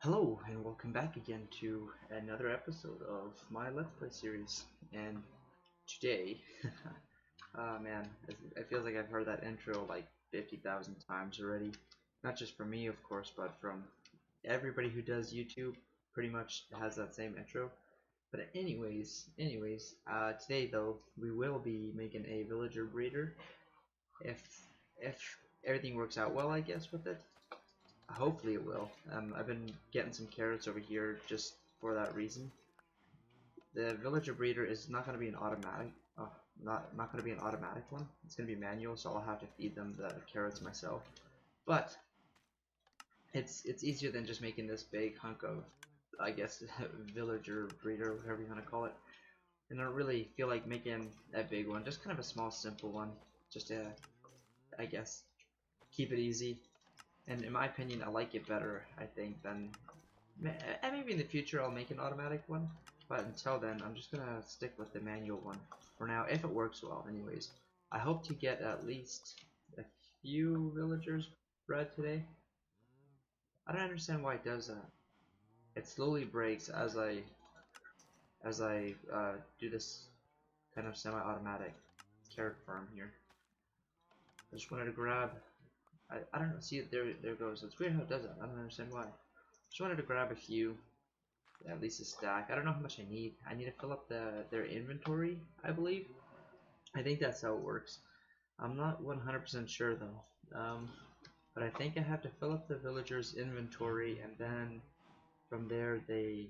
Hello and welcome back again to another episode of my Let's Play series. And today, oh man, it feels like I've heard that intro like 50,000 times already. Not just from me, of course, but from everybody who does YouTube. Pretty much has that same intro. But anyways, today though we will be making a villager breeder. If if everything works out well, I guess with it. Hopefully it will. I've been getting some carrots over here just for that reason. The villager breeder is not going to be an automatic. Not going to be an automatic one. It's going to be manual, so I'll have to feed them the carrots myself. But it's easier than just making this big hunk of, I guess, villager breeder, whatever you want to call it. And I don't really feel like making a big one. Just kind of a small, simple one, just to, I guess, keep it easy. And in my opinion, I like it better, I think, than... And maybe in the future I'll make an automatic one, but until then, I'm just gonna stick with the manual one for now, if it works well, anyways. I hope to get at least a few villagers bred today. I don't understand why it does that. It slowly breaks as I do this kind of semi-automatic carrot farm here. I just wanted to grab... I don't know, see, there it goes. It's weird how it does that. I don't understand why. Just wanted to grab a few, at least a stack. I don't know how much I need. I need to fill up their inventory, I believe. I think that's how it works. I'm not 100% sure though. But I think I have to fill up the villagers' inventory, and then from there they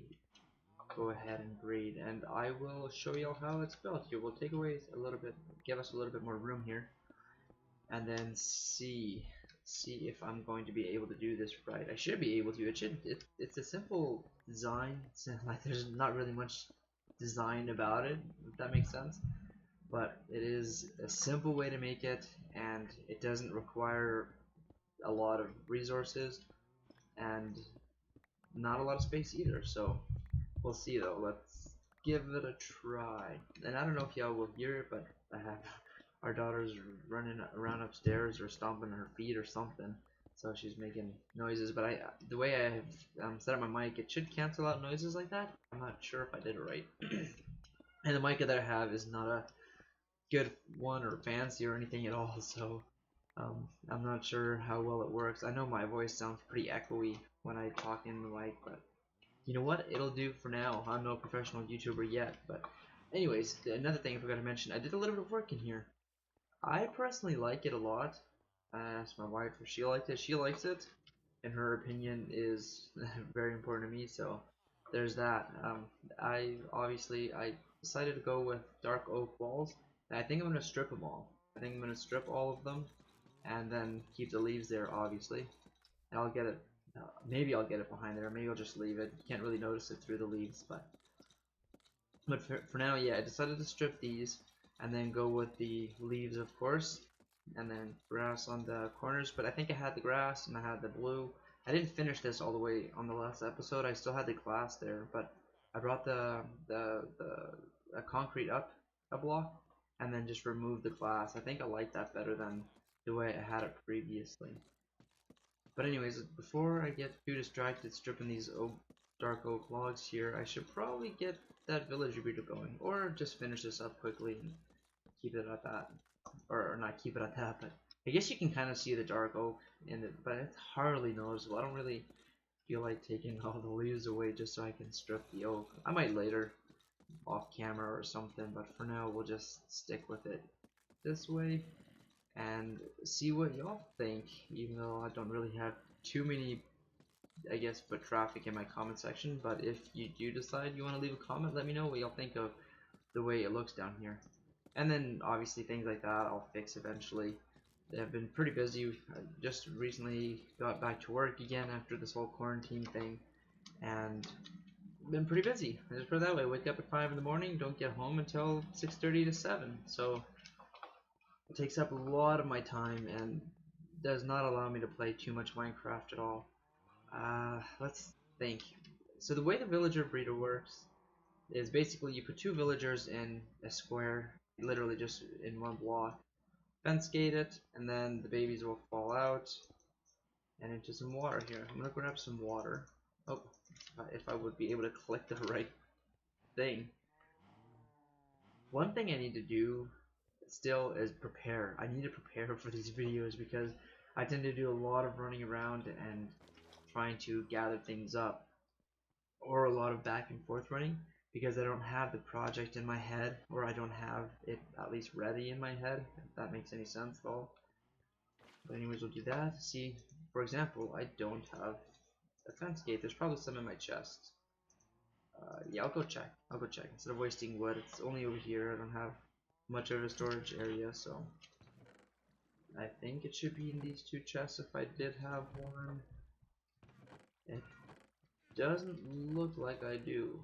go ahead and breed. And I will show y'all how it's built. Here, we'll take away a little bit, give us a little bit more room here, and then see if I'm going to be able to do this right. I should be able to. It's a simple design. It's like there's not really much design about it, if that makes sense. But it is a simple way to make it, and it doesn't require a lot of resources and not a lot of space either. So we'll see though. Let's give it a try. And I don't know if y'all will hear it, but I have our daughter's running around upstairs or stomping her feet or something, so she's making noises. But the way I have set up my mic, it should cancel out noises like that. I'm not sure if I did it right. And the mic that I have is not a good one or fancy or anything at all, so I'm not sure how well it works. I know my voice sounds pretty echoey when I talk in the mic, but you know what? It'll do for now. I'm no professional YouTuber yet, but anyways, another thing I forgot to mention, I did a little bit of work in here. I personally like it a lot. I asked my wife if she liked it. She likes it, and her opinion is very important to me. So there's that. I decided to go with dark oak walls. And I think I'm gonna strip them all. I think I'm gonna strip all of them, and then keep the leaves there, obviously. And I'll get it. Maybe I'll get it behind there. Maybe I'll just leave it. You can't really notice it through the leaves, but for now, yeah, I decided to strip these and then go with the leaves, of course, and then grass on the corners. But I think I had the grass and I had the blue. I didn't finish this all the way on the last episode. I still had the glass there, but I brought the concrete up a block and then just removed the glass. I think I like that better than the way I had it previously. But anyways, before I get too distracted stripping these dark oak logs here, I should probably get that villager breeder going, or just finish this up quickly and keep it at that, or not keep it at that, but I guess you can kind of see the dark oak in it, but it's hardly noticeable. I don't really feel like taking all the leaves away just so I can strip the oak. I might later, off camera or something, but for now we'll just stick with it this way and see what y'all think, even though I don't really have too many, I guess, foot traffic in my comment section. But if you do decide you want to leave a comment, let me know what y'all think of the way it looks down here. And then obviously things like that I'll fix eventually. I've been pretty busy. I just recently got back to work again after this whole quarantine thing, and been pretty busy. I just put it that way. Wake up at 5 in the morning, don't get home until 6:30 to 7. So it takes up a lot of my time and does not allow me to play too much Minecraft at all. Let's think. So the way the villager breeder works is basically you put two villagers in a square, literally just in one block, fence gate it, and then the babies will fall out and into some water here. I'm gonna grab some water. Oh, if I would be able to click the right thing. One thing I need to do still is prepare. I need to prepare for these videos because I tend to do a lot of running around and trying to gather things up, or a lot of back and forth running, because I don't have the project in my head, or I don't have it at least ready in my head, if that makes any sense at all. But anyways, we'll do that. See, for example, I don't have a fence gate. There's probably some in my chest. Yeah, I'll go check. I'll go check. Instead of wasting wood, it's only over here. I don't have much of a storage area, so I think it should be in these two chests if I did have one. It doesn't look like I do.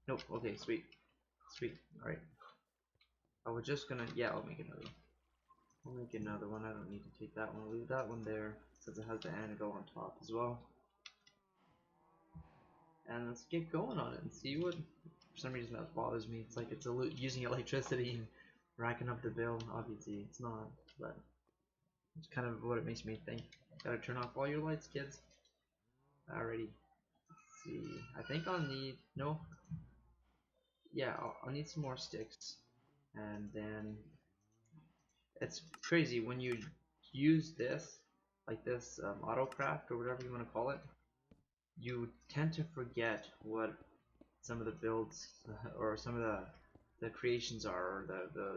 Nope, okay, sweet. Sweet, alright. I was just gonna, yeah, I'll make another. I'll make another one. I don't need to take that one. I'll leave that one there since it has the anvil on top as well. And let's get going on it and see what, for some reason that bothers me. It's like it's using electricity and racking up the bill. Obviously it's not, but it's kind of what it makes me think. Gotta turn off all your lights, kids. Alrighty. Let's see. I think I'll need, no. Yeah, I'll need some more sticks. And then, it's crazy when you use this, like this autocraft or whatever you want to call it, you tend to forget what some of the builds or some of the creations are, or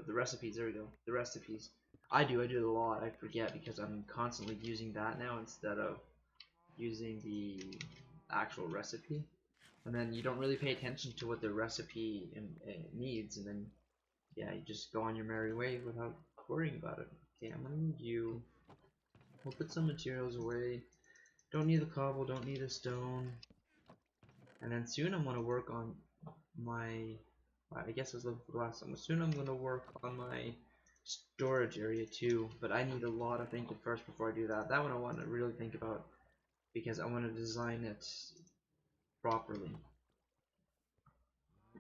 the recipes. There we go, the recipes. I do it a lot. I forget because I'm constantly using that now instead of using the actual recipe, and then you don't really pay attention to what the recipe needs, and then yeah, you just go on your merry way without worrying about it. Okay, I'm gonna need you. We'll put some materials away. Don't need the cobble, don't need the stone. And then soon I'm gonna work on my, I guess I was looking for the last time. Soon I'm gonna work on my storage area too, but I need a lot of thinking first before I do that. That one I want to really think about because I want to design it properly.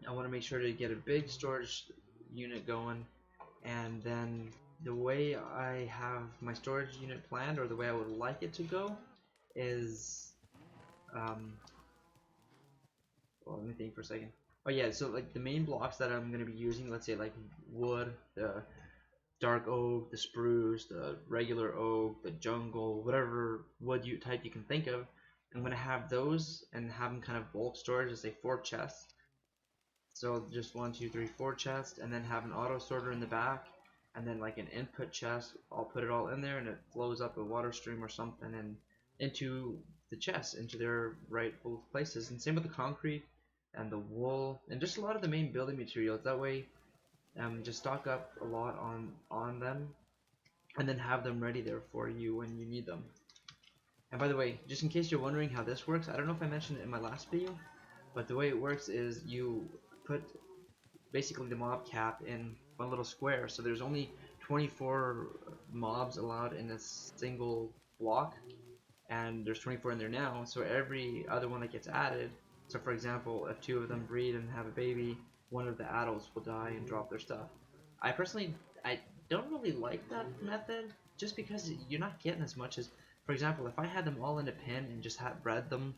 I want to make sure to get a big storage unit going, and then the way I have my storage unit planned, or the way I would like it to go, is well, let me think for a second. Oh yeah, so like the main blocks that I'm going to be using, let's say like wood, the dark oak, the spruce, the regular oak, the jungle, whatever wood type you can think of, I'm going to have those and have them kind of bulk storage, let's say 4 chests. So just 1, 2, 3, 4 chests, and then have an auto sorter in the back, and then like an input chest. I'll put it all in there, and it flows up a water stream or something, and into the chests, into their rightful places. And same with the concrete and the wool, and just a lot of the main building materials. That way, just stock up a lot on them, and then have them ready there for you when you need them. And by the way, just in case you're wondering how this works, I don't know if I mentioned it in my last video, but the way it works is you put basically the mob cap in one little square, so there's only 24 mobs allowed in a single block, and there's 24 in there now, so every other one that gets added, so for example, if 2 of them breed and have a baby, one of the adults will die and drop their stuff. I personally, I don't really like that method, just because you're not getting as much as, for example, if I had them all in a pen and just had bred them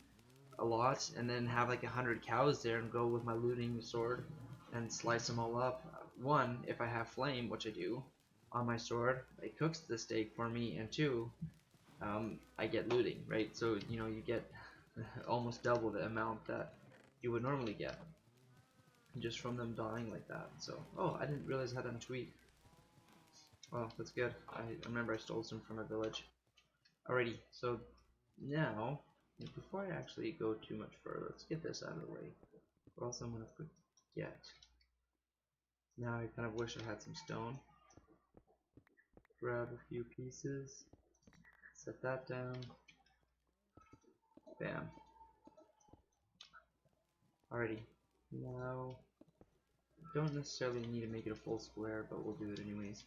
a lot, and then have like 100 cows there and go with my looting sword and slice them all up. One, if I have flame, which I do, on my sword, it cooks the steak for me, and 2, I get looting, right? So, you know, you get almost double the amount that you would normally get just from them dying like that. So, oh, I didn't realize I had them tweet. Oh, that's good. I remember I stole some from a village. Alrighty, so now, before I actually go too much further, let's get this out of the way. Or else I'm going to forget. Now I kind of wish I had some stone. Grab a few pieces. Set that down. Bam. Alrighty. Now, don't necessarily need to make it a full square, but we'll do it anyways.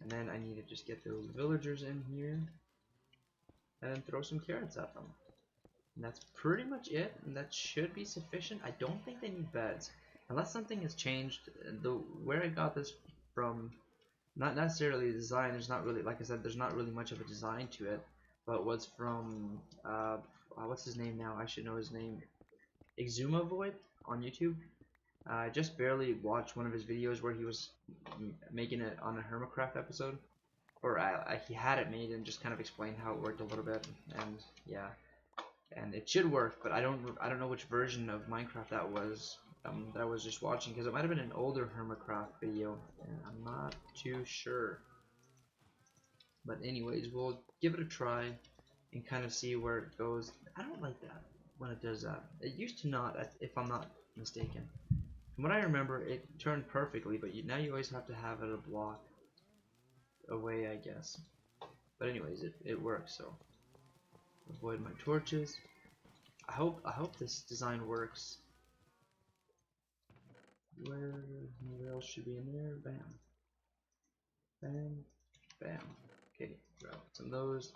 And then I need to just get those villagers in here. And then throw some carrots at them. And that's pretty much it, and that should be sufficient. I don't think they need beds. Unless something has changed, where I got this from, not necessarily the design, there's not really, like I said, there's not really much of a design to it, but was from what's his name now? I should know his name. Exuma Void on YouTube. I just barely watched one of his videos where he was making it on a Hermitcraft episode, or he had it made and just kind of explained how it worked a little bit, and yeah, and it should work, but I don't know which version of Minecraft that was that I was just watching, because it might have been an older Hermitcraft video, and I'm not too sure. But anyways, we'll give it a try and kind of see where it goes. I don't like that when it does that. It used to not, if I'm not mistaken. From what I remember, it turned perfectly, but now you always have to have it a block away, I guess. But anyways, it works, so avoid my torches. I hope this design works. Where else should be in there? Bam. Bam. Bam. Okay, grab some of those.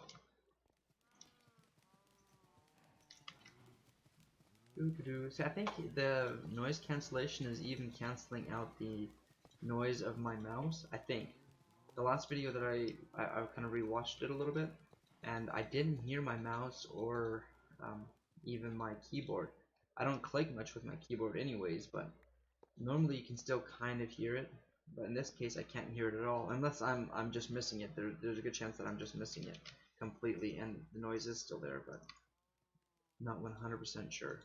See, I think the noise cancellation is even canceling out the noise of my mouse. I think the last video that I kind of rewatched it a little bit, and I didn't hear my mouse or even my keyboard. I don't click much with my keyboard anyways, but normally you can still kind of hear it. But in this case, I can't hear it at all, unless I'm just missing it. There's a good chance that I'm just missing it completely, and the noise is still there, but not 100% sure.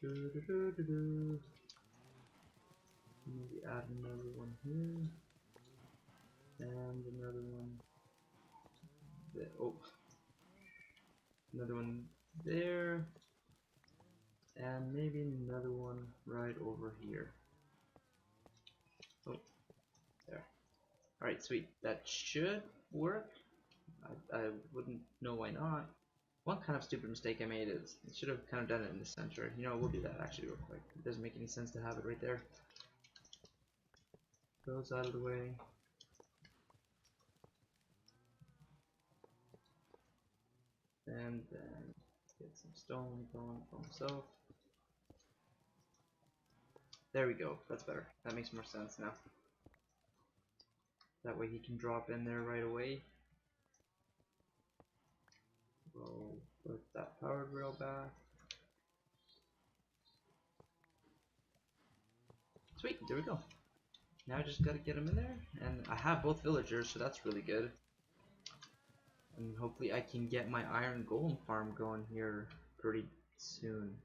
Maybe add another one here, and another one there. Oh, another one there, and maybe another one right over here. Oh, there. Alright, sweet. That should work. I wouldn't know why not. One kind of stupid mistake I made is I should have kind of done it in the center. You know, we'll do that actually real quick. It doesn't make any sense to have it right there. Those out of the way. And then get some stone going for myself. There we go. That's better. That makes more sense now. That way he can drop in there right away. We'll put that powered rail back. Sweet, there we go. Now I just gotta get him in there, and I have both villagers, so that's really good. And hopefully I can get my iron golem farm going here pretty soon.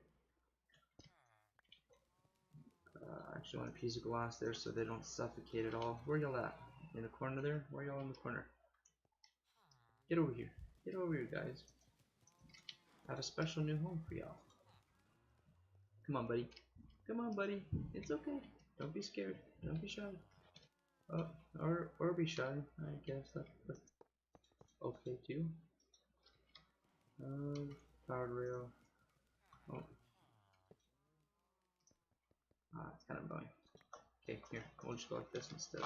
I actually want a piece of glass there so they don't suffocate at all. Where y'all at? In the corner there? Where y'all in the corner? Get over here. Get over here, guys. I have a special new home for y'all. Come on, buddy. Come on, buddy. It's okay. Don't be scared. Don't be shy. Oh, or be shy. I guess that's okay too. Powered rail. Oh. It's kind of annoying. Okay, here. We'll just go like this instead.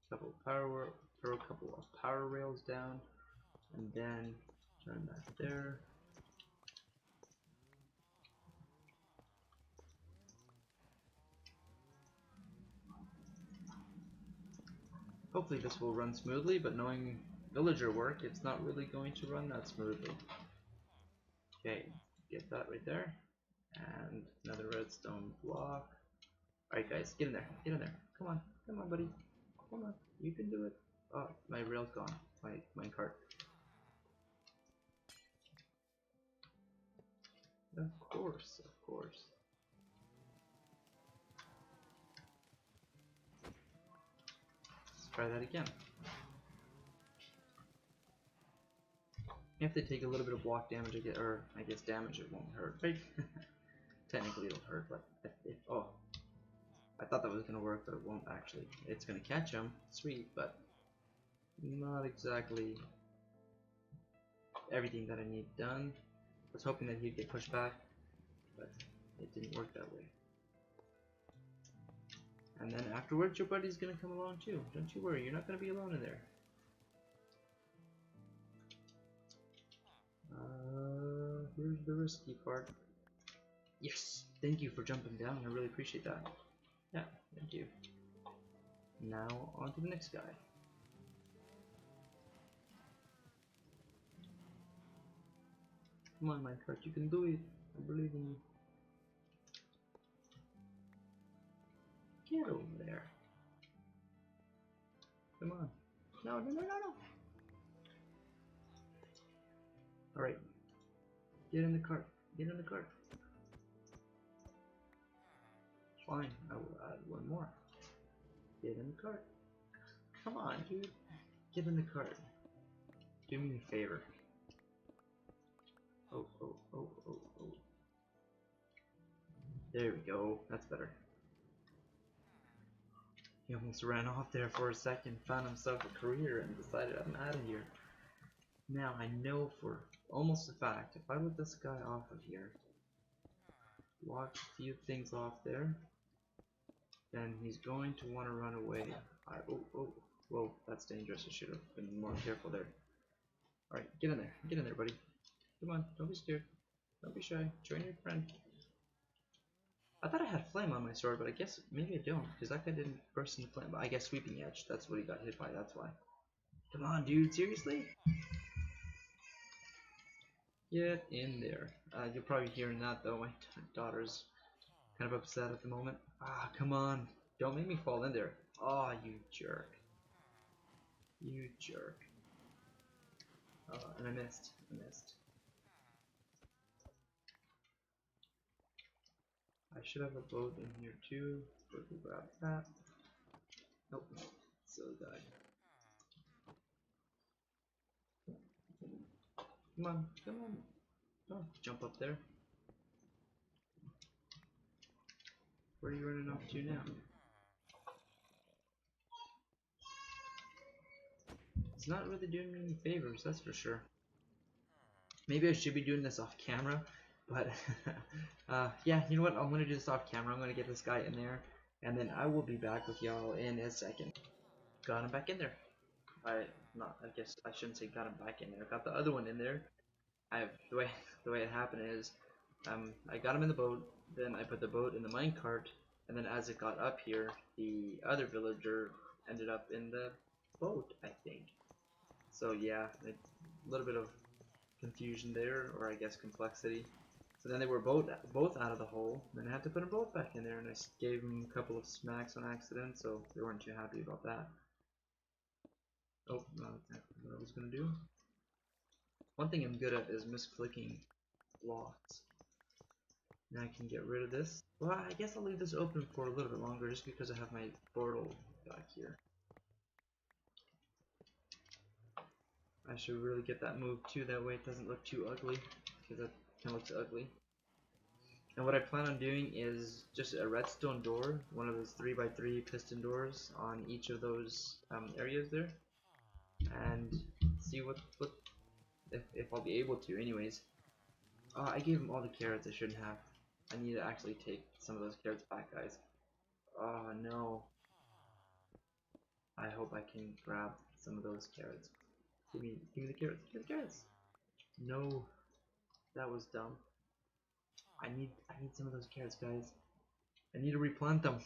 Throw a couple of power rails down, and then turn that there. Hopefully this will run smoothly, but knowing villager work, it's not really going to run that smoothly. Okay, get that right there. And another redstone block. Alright guys, get in there. Get in there. Come on. Come on, buddy. Come on. You can do it. Oh, my rail's gone. My minecart. Of course, of course. Let's try that again. If they take a little bit of block damage, I guess damage, it won't hurt, right? Technically it'll hurt, but oh, I thought that was gonna work, but it won't actually. It's gonna catch him, sweet, but not exactly everything that I need done. I was hoping that he'd get pushed back, but it didn't work that way. And then afterwards, your buddy's gonna come along too. Don't you worry, you're not gonna be alone in there. Here's the risky part. Yes, thank you for jumping down. I really appreciate that. Yeah, thank you. Now on to the next guy. Come on, minecart, you can do it. I believe in you. Get over there. Come on. No, no, no, no, no. Alright. Get in the cart. Get in the cart. Fine, I will add one more. Get in the cart. Come on, dude. Get in the cart. Do me a favor. Oh, oh, oh, oh, oh. There we go. That's better. He almost ran off there for a second, found himself a career, and decided I'm out of here. Now I know for almost a fact, if I let this guy off of here, watch a few things off there, then he's going to want to run away. Oh, oh, whoa, that's dangerous. I should have been more careful there. Alright, get in there. Get in there, buddy. Come on, don't be scared. Don't be shy. Join your friend. I thought I had flame on my sword, but I guess maybe I don't, because that guy didn't burst into flame. But I guess sweeping edge, that's what he got hit by, that's why. Come on, dude, seriously? Get in there. You're probably hearing that though, my daughter's kind of upset at the moment. Ah, come on. Don't make me fall in there. Aw, you jerk. You jerk. And I missed. I should have a boat in here too. Quickly grab that. Nope. So died. Come on, come on. Oh, jump up there. Where are you running off to now? It's not really doing me any favors, that's for sure. Maybe I should be doing this off camera, but yeah, you know what? I'm gonna do this off camera. I'm gonna get this guy in there, and then I will be back with y'all in a second. Got him back in there. I guess I shouldn't say got him back in there. Got the other one in there. The way it happened is, I got him in the boat. Then I put the boat in the minecart, and then as it got up here, the other villager ended up in the boat, I think. So yeah, a little bit of confusion there, or I guess complexity. So then they were both out of the hole, and then I had to put them both back in there, and I gave them a couple of smacks on accident, so they weren't too happy about that. Oh, not exactly what I was gonna do. One thing I'm good at is misclicking blocks. Now I can get rid of this. Well, I guess I'll leave this open for a little bit longer just because I have my portal back here. I should really get that moved too, that way it doesn't look too ugly, because that kind of looks ugly. And what I plan on doing is just a redstone door, one of those 3x3 piston doors on each of those areas there, and see if I'll be able to. Anyways, I gave him all the carrots I shouldn't have. I need to actually take some of those carrots back, guys. Oh no. I hope I can grab some of those carrots. Give me the carrots. Give me the carrots. No, that was dumb. I need some of those carrots, guys. I need to replant them.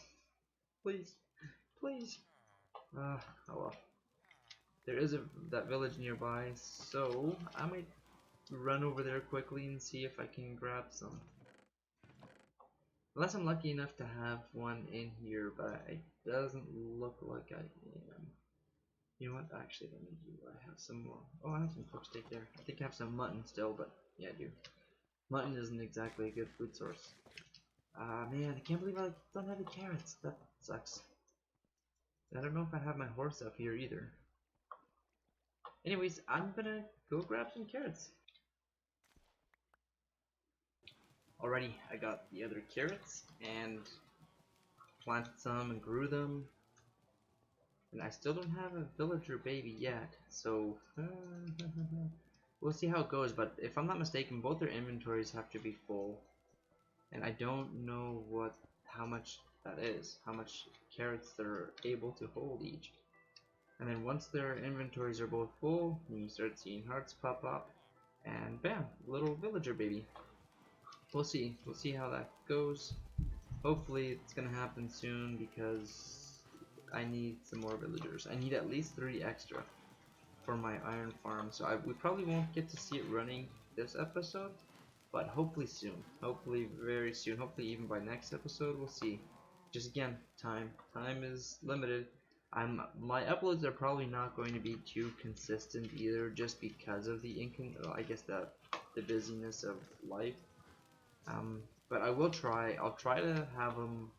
Please, please. Oh well. There is that village nearby, so I might run over there quickly and see if I can grab some. Unless I'm lucky enough to have one in here, but it doesn't look like I am. You know what? Actually, let me do. I have some more. Oh, I have some pork steak there. I think I have some mutton still, but yeah, I do. Mutton isn't exactly a good food source. Ah, man, I can't believe I don't have the carrots. That sucks. I don't know if I have my horse up here either. Anyways, I'm gonna go grab some carrots. Alrighty, I got the other carrots and planted some and grew them. And I still don't have a villager baby yet, so we'll see how it goes. But if I'm not mistaken, both their inventories have to be full, and I don't know how much that is, how much carrots they're able to hold each. And then once their inventories are both full, you start seeing hearts pop up, and bam, little villager baby. We'll see how that goes. Hopefully it's gonna happen soon because I need some more villagers. I need at least 3 extra for my iron farm, so we probably won't get to see it running this episode, but hopefully soon. Hopefully very soon. Hopefully even by next episode, we'll see. Just again, time. Time is limited. My uploads are probably not going to be too consistent either, just because of the I guess the busyness of life. But I will try. I'll try to have them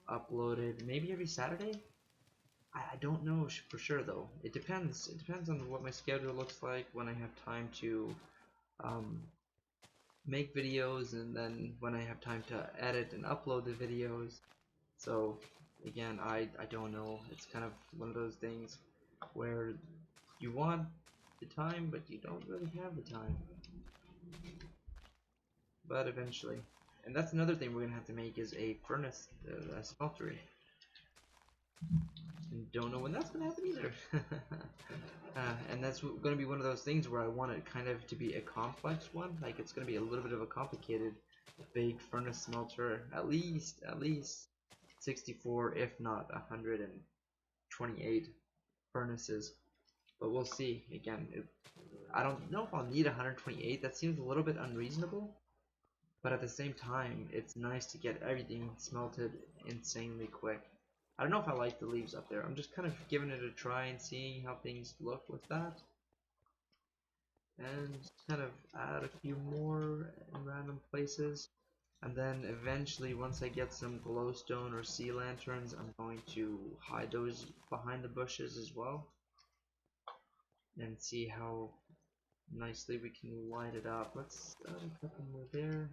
uploaded maybe every Saturday. I don't know for sure though. It depends. It depends on what my schedule looks like, when I have time to um, make videos, and then when I have time to edit and upload the videos. So again, I don't know. It's kind of one of those things where you want the time, but you don't really have the time. But eventually. And that's another thing we're gonna have to make, is a furnace, a smeltery. And don't know when that's gonna happen either. And that's gonna be one of those things where I want it kind of to be a complex one. Like, it's gonna be a little bit of a complicated, big furnace smelter. At least 64, if not 128 furnaces. But we'll see. Again, I don't know if I'll need 128. That seems a little bit unreasonable. But at the same time, it's nice to get everything smelted insanely quick. I don't know if I like the leaves up there. I'm just kind of giving it a try and seeing how things look with that. And just kind of add a few more in random places. And then eventually, once I get some glowstone or sea lanterns, I'm going to hide those behind the bushes as well. And see how nicely we can light it up. Let's add a couple more there.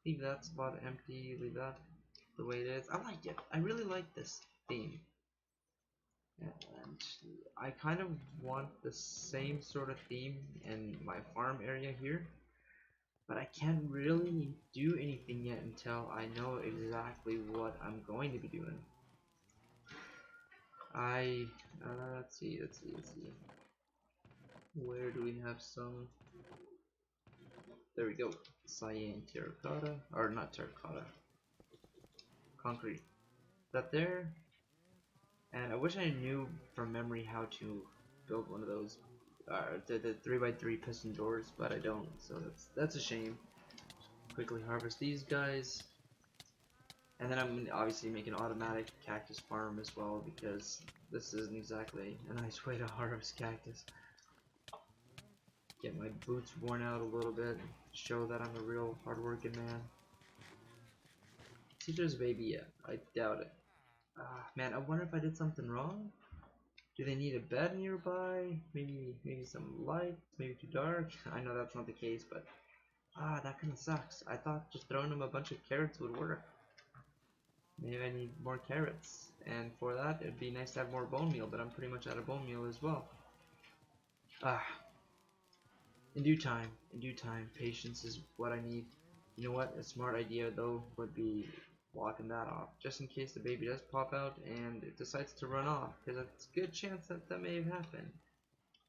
Leave that spot empty, leave that the way it is. I like it. I really like this theme. And I kind of want the same sort of theme in my farm area here. But I can't really do anything yet until I know exactly what I'm going to be doing. Let's see. Where do we have some? There we go. Cyan terracotta, or not terracotta. Concrete. Is that there? And I wish I knew from memory how to build one of those, the 3x3 piston doors, but I don't. So that's a shame. Quickly harvest these guys, and then I'm gonna obviously make an automatic cactus farm as well, because this isn't exactly a nice way to harvest cactus. Get my boots worn out a little bit, show that I'm a real hardworking man. See if there's a baby yet. I doubt it. Man, I wonder if I did something wrong. Do they need a bed nearby? Maybe some light? Maybe too dark? I know that's not the case, but that kind of sucks. I thought just throwing them a bunch of carrots would work. Maybe I need more carrots, and for that it'd be nice to have more bone meal, but I'm pretty much out of bone meal as well. In due time, patience is what I need. You know what? A smart idea though would be blocking that off, just in case the baby does pop out and it decides to run off, because it's a good chance that may have happened.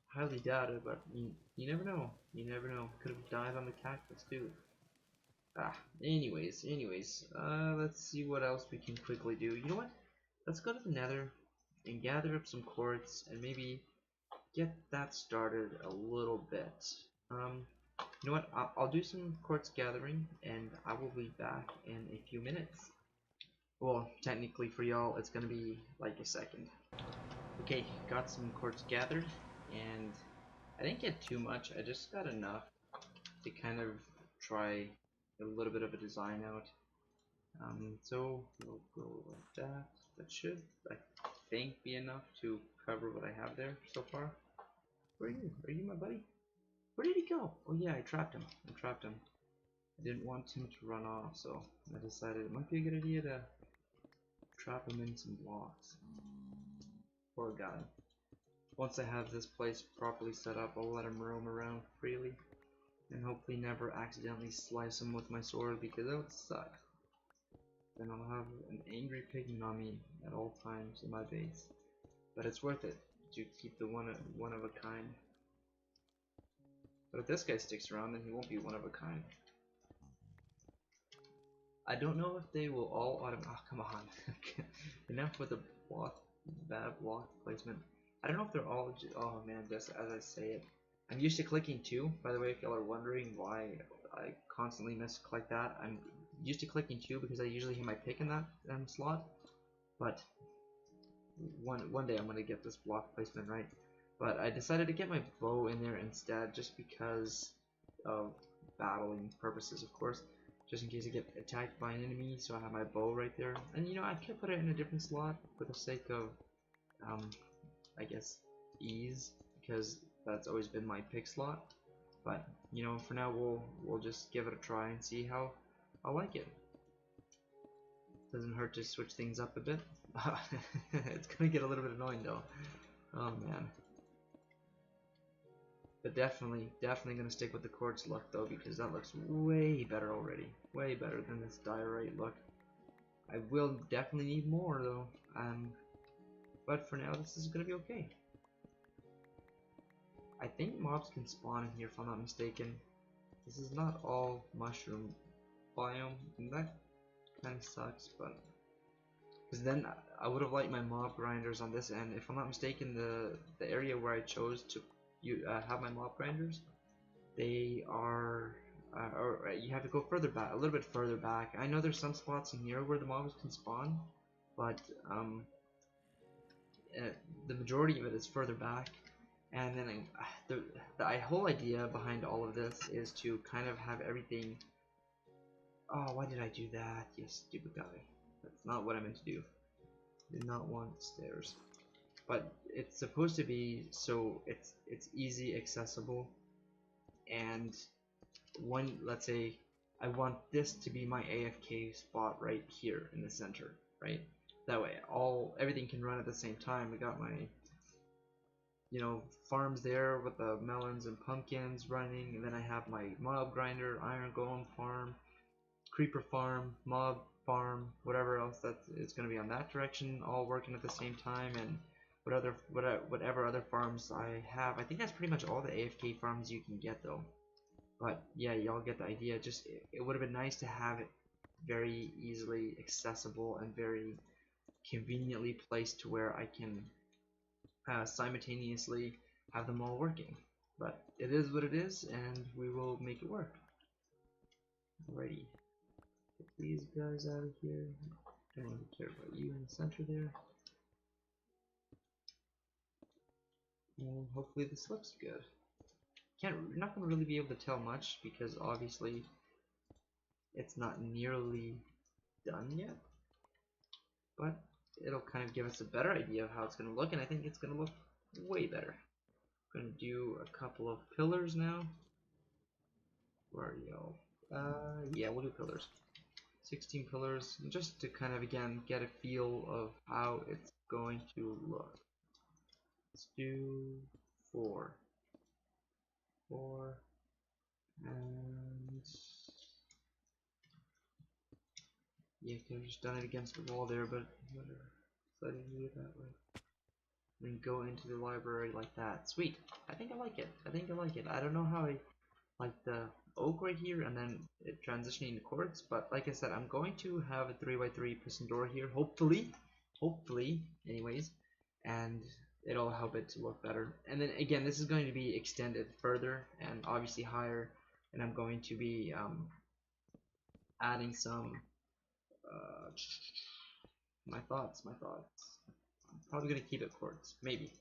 Highly doubt it, but you never know. You never know. Could have died on the cactus too. Anyways, let's see what else we can quickly do. You know what? Let's go to the nether and gather up some quartz and maybe get that started a little bit. You know what? I'll do some quartz gathering, and I will be back in a few minutes. Well, technically for y'all, it's gonna be like a second. Okay, got some quartz gathered, and I didn't get too much. I just got enough to kind of try a little bit of a design out. So we'll go like that. That should, I think, be enough to cover what I have there so far. Where are you? Are you my buddy? Where did he go? Oh yeah, I trapped him. I didn't want him to run off, so I decided it might be a good idea to trap him in some blocks. Poor guy. Once I have this place properly set up, I'll let him roam around freely, and hopefully never accidentally slice him with my sword, because that would suck. Then I'll have an angry pigman on me at all times in my base. But it's worth it to keep the one of a kind. But if this guy sticks around, then he won't be one of a kind. I don't know if they will all oh, come on. Enough with the bad block placement. I don't know if they're all oh man, just as I say it, I'm used to clicking 2, by the way, if y'all are wondering why I constantly misclick that. I'm used to clicking 2 because I usually hit my pick in that slot, but one day I'm going to get this block placement right. But I decided to get my bow in there instead, just because of battling purposes, of course, just in case I get attacked by an enemy, so I have my bow right there. And you know, I could put it in a different slot for the sake of, I guess, ease, because that's always been my pick slot. But you know, for now we'll just give it a try and see how I like it. Doesn't hurt to switch things up a bit. It's gonna get a little bit annoying though. Oh man. But definitely gonna stick with the quartz look though, because that looks way better already. Way better than this diorite look. I will definitely need more though. But for now this is gonna be okay. I think mobs can spawn in here if I'm not mistaken. This is not all mushroom biome, and that kind of sucks, but because then I would have liked my mob grinders on this end. If I'm not mistaken, the area where I chose to have my mob grinders, they are, or you have to go further back, a little bit further back. I know there's some spots in here where the mobs can spawn, but the majority of it is further back. And then the whole idea behind all of this is to kind of have everything. Oh, why did I do that? You stupid guy. That's not what I meant to do. Did not want stairs. But it's supposed to be so it's easy accessible, and let's say I want this to be my AFK spot right here in the center, right? That way everything can run at the same time. I got my farms there with the melons and pumpkins running, and then I have my mob grinder, iron golem farm, creeper farm, mob farm, whatever else that is going to be on that direction, all working at the same time, and whatever other farms I have. I think that's pretty much all the AFK farms you can get though. But yeah, y'all get the idea. Just it would have been nice to have it very easily accessible and very conveniently placed to where I can simultaneously have them all working. But it is what it is, and we will make it work. Alrighty. Get these guys out of here. Don't really care about you in the center there. And hopefully this looks good. You're not going to really be able to tell much because obviously it's not nearly done yet. But it'll kind of give us a better idea of how it's going to look, and I think it's going to look way better. I'm going to do a couple of pillars now. Where are y'all? Yeah, we'll do pillars. 16 pillars, just to kind of again get a feel of how it's going to look. Let's do 4, and yeah, could have just done it against the wall there, but whatever. Decided to do it that way. And go into the library like that. Sweet. I think I like it. I don't know how I like the oak right here and then it transitioning to quartz, but like I said, I'm going to have a 3x3 piston door here, hopefully anyways, and it'll help it to look better. And then again, this is going to be extended further and obviously higher, and I'm going to be adding some my thoughts. I'm probably gonna keep it quartz, maybe.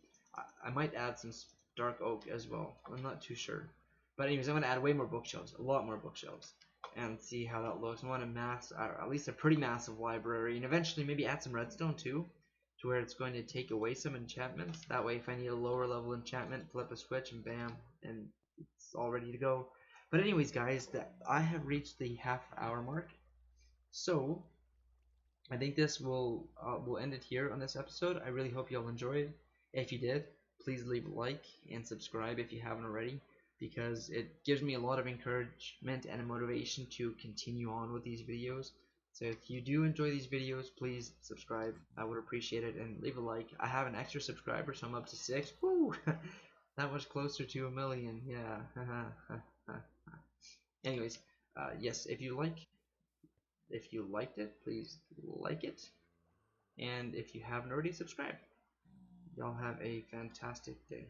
I might add some dark oak as well. I'm not too sure. But anyways, I'm gonna add way more bookshelves, a lot more bookshelves, and see how that looks. I want at least a pretty massive library, and eventually maybe add some redstone too, to where it's going to take away some enchantments. That way, if I need a lower level enchantment, flip a switch and bam, and it's all ready to go. But anyways, guys, I have reached the half-hour mark, so I think this will end it here on this episode. I really hope y'all enjoyed. If you did, please leave a like and subscribe if you haven't already, because it gives me a lot of encouragement and a motivation to continue on with these videos. So if you do enjoy these videos, please subscribe. I would appreciate it, and leave a like. I have an extra subscriber, so I'm up to 6. Woo! That much closer to 1 million. Yeah. Anyways, yes, if you liked it, please like it. And if you haven't already, subscribe. Y'all have a fantastic day.